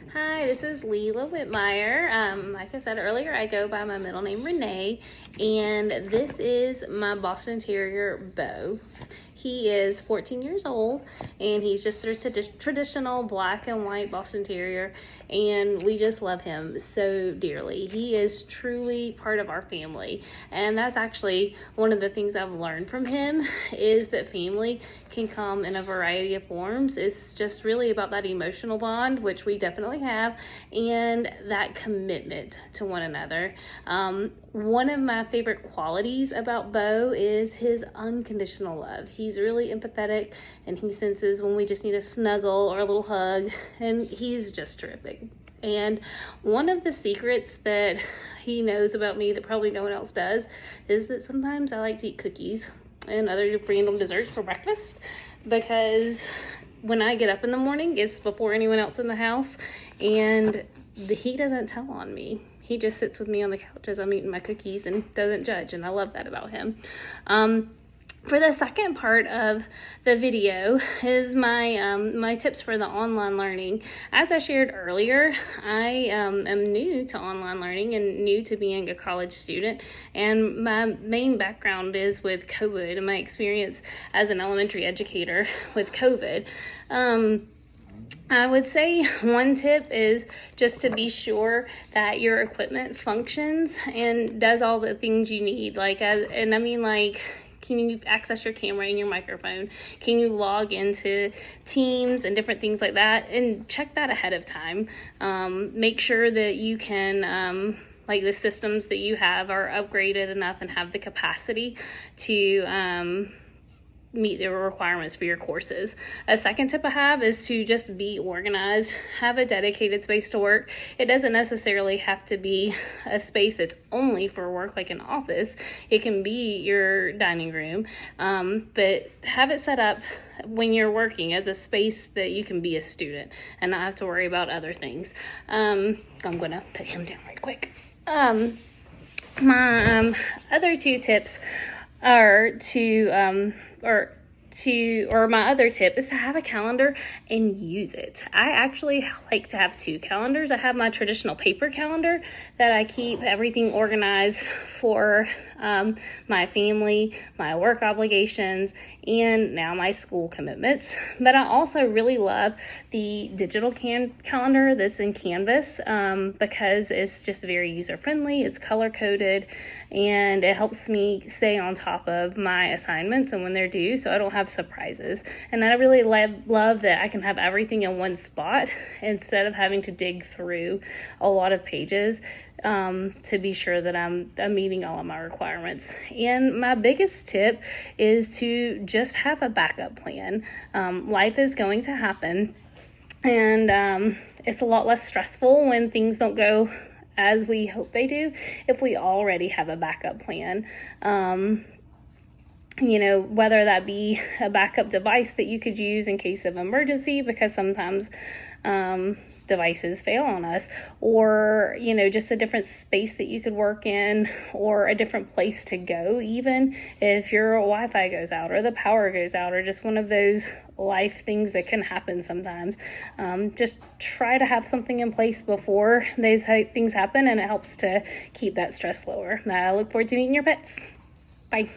Hi, this is Leela Whitmire. Like I said earlier, I go by my middle name Renee, and this is my Boston Terrier, Bo. He is 14 years old, and he's just a traditional black and white Boston Terrier, and we just love him so dearly. He is truly part of our family, and that's actually one of the things I've learned from him is that family can come in a variety of forms. It's just really about that emotional bond, which we definitely have, and that commitment to one another. One of my favorite qualities about Bo is his unconditional love. He's really empathetic, and he senses when we just need a snuggle or a little hug, and he's just terrific. And one of the secrets that he knows about me that probably no one else does is that sometimes I like to eat cookies and other random desserts for breakfast, because when I get up in the morning, it's before anyone else in the house, and he doesn't tell on me. He just sits with me on the couch as I'm eating my cookies and doesn't judge, and I love that about him. For the second part of the video is my tips for the online learning. As I shared earlier, I am new to online learning and new to being a college student, and my main background is with COVID and my experience as an elementary educator with COVID. I would say one tip is just to be sure that your equipment functions and does all the things you need. Can you access your camera and your microphone? Can you log into Teams and different things like that? And check that ahead of time. Make sure that you can, the systems that you have are upgraded enough and have the capacity to meet the requirements for your courses. A second tip I have is to just be organized. Have a dedicated space to work. It doesn't necessarily have to be a space that's only for work, like an office. It can be your dining room, but have it set up when you're working as a space that you can be a student and not have to worry about other things. I'm gonna put him down right quick. My other two tips are my other tip is to have a calendar and use it. I actually like to have two calendars. I have my traditional paper calendar that I keep everything organized for my family, my work obligations, and now my school commitments. But I also really love the digital calendar that's in Canvas because it's just very user-friendly, it's color-coded, and it helps me stay on top of my assignments and when they're due, so I don't have surprises. And I really love that I can have everything in one spot instead of having to dig through a lot of pages to be sure that I'm meeting all of my requirements. And my biggest tip is to just have a backup plan. Life is going to happen, and it's a lot less stressful when things don't go as we hope they do if we already have a backup plan. Whether that be a backup device that you could use in case of emergency, because sometimes devices fail on us, or just a different space that you could work in, or a different place to go, even if your Wi-Fi goes out or the power goes out, or just one of those life things that can happen sometimes. Just try to have something in place before these things happen, and it helps to keep that stress lower. I look forward to meeting your pets. Bye.